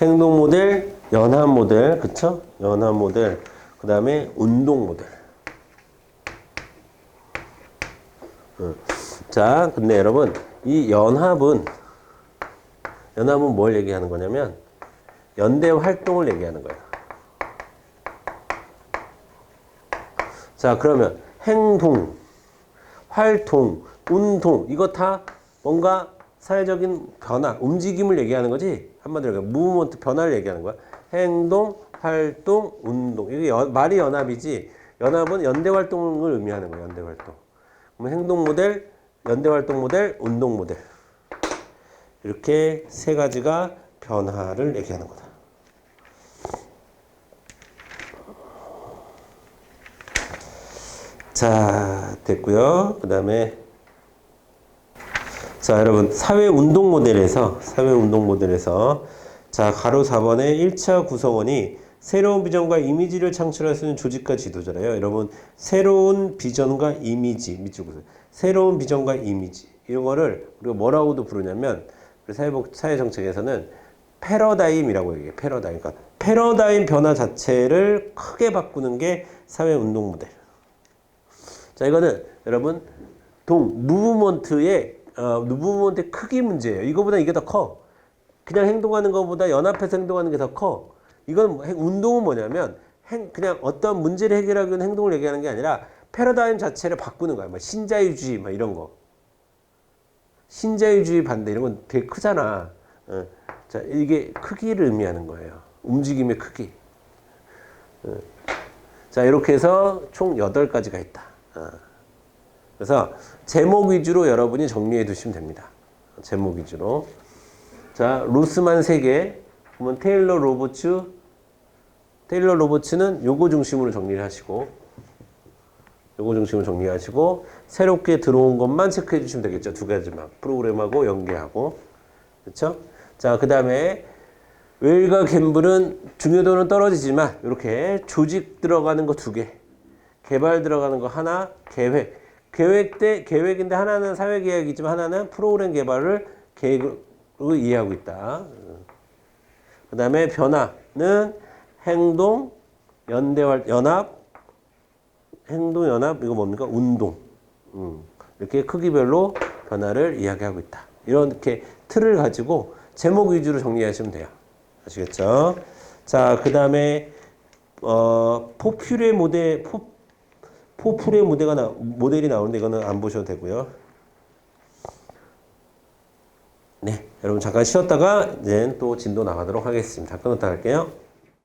행동 모델, 연합 모델, 그쵸? 연합 모델. 그 다음에 운동 모델. 자, 근데 여러분, 이 연합은 뭘 얘기하는 거냐면, 연대 활동을 얘기하는 거예요. 자, 그러면 행동, 활동, 운동, 이거 다 뭔가 사회적인 변화, 움직임을 얘기하는 거지? 한마디로 무브먼트, 변화를 얘기하는 거야. 행동, 활동, 운동. 이게 말이 연합이지, 연합은 연대 활동을 의미하는 거예요. 연대 활동. 그럼 행동 모델, 연대 활동 모델, 운동 모델. 이렇게 세 가지가 변화를 얘기하는 거다. 자, 됐고요. 그 다음에 자, 여러분 사회운동 모델에서 자, 가로 4번에 1차 구성원이 새로운 비전과 이미지를 창출할 수 있는 조직과 지도자래요. 여러분 새로운 비전과 이미지 밑줄 보세요. 새로운 비전과 이미지 이런 거를 우리가 뭐라고도 부르냐면 사회정책에서는 패러다임이라고 얘기해요. 패러다임. 그러니까 패러다임 변화 자체를 크게 바꾸는 게 사회운동 모델. 자, 이거는 여러분 무브먼트의 크기 문제예요. 이거보다 이게 더 커. 그냥 행동하는 것보다 연합해서 행동하는 게 더 커. 이건 운동은 뭐냐면 그냥 어떤 문제를 해결하기 위한 행동을 얘기하는 게 아니라 패러다임 자체를 바꾸는 거야. 뭐 신자유주의 막 이런 거. 신자유주의 반대 이런 건 되게 크잖아. 자, 이게 크기를 의미하는 거예요. 움직임의 크기. 자, 이렇게 해서 총 8가지가 있다. 그래서 제목 위주로 여러분이 정리해 두시면 됩니다. 제목 위주로. 자, 로스만 3개. 그러면 테일러 로버츠는 요거 중심으로 정리를 하시고, 새롭게 들어온 것만 체크해 주시면 되겠죠. 2가지만. 프로그램하고 연계하고. 그렇죠? 자, 그 다음에 웰과 갬블은 중요도는 떨어지지만 이렇게 조직 들어가는 거 2개, 개발 들어가는 거 하나, 계획인데 하나는 사회계획이지만 하나는 프로그램 개발을 계획으로 이해하고 있다. 그 다음에 변화는 행동, 연합, 이거 뭡니까? 운동. 이렇게 크기별로 변화를 이야기하고 있다. 이렇게 틀을 가지고 제목 위주로 정리하시면 돼요. 아시겠죠? 자, 그 다음에 포퓰의 모델이 나오는데 이거는 안 보셔도 되고요. 네, 여러분 잠깐 쉬었다가 이제 또 진도 나가도록 하겠습니다. 끊었다 할게요.